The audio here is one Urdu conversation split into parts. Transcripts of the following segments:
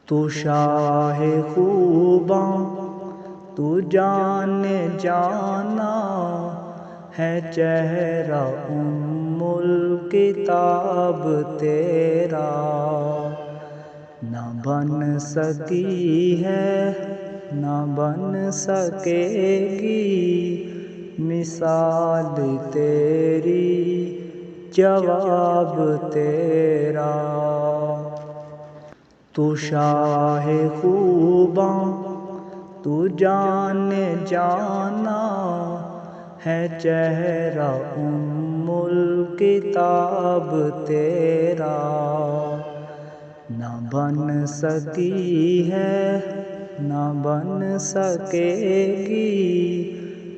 تو شاہ خوباں تو جان جانا ہے، چہرہ ام الکتاب تیرا نہ بن سکی ہے نہ بن سکے گی مثال تیری، جواب تیرا۔ تو شاہ خوباں تو جان جانا ہے، چہرہ ام الکتاب تیرا نہ بن سکی ہے نہ بن سکے گی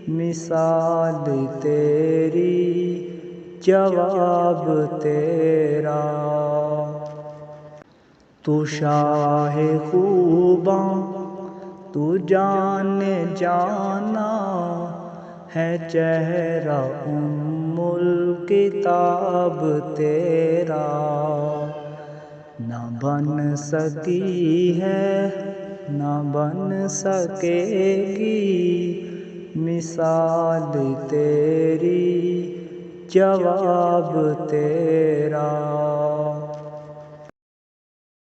مثال تیری، جواب تیرا۔ تو شاہ خوباں تو جان جانا ہے، چہرہ ام الکتاب تیرا نہ بن سکی ہے نہ بن سکے گی مثال تیری، جواب تیرا۔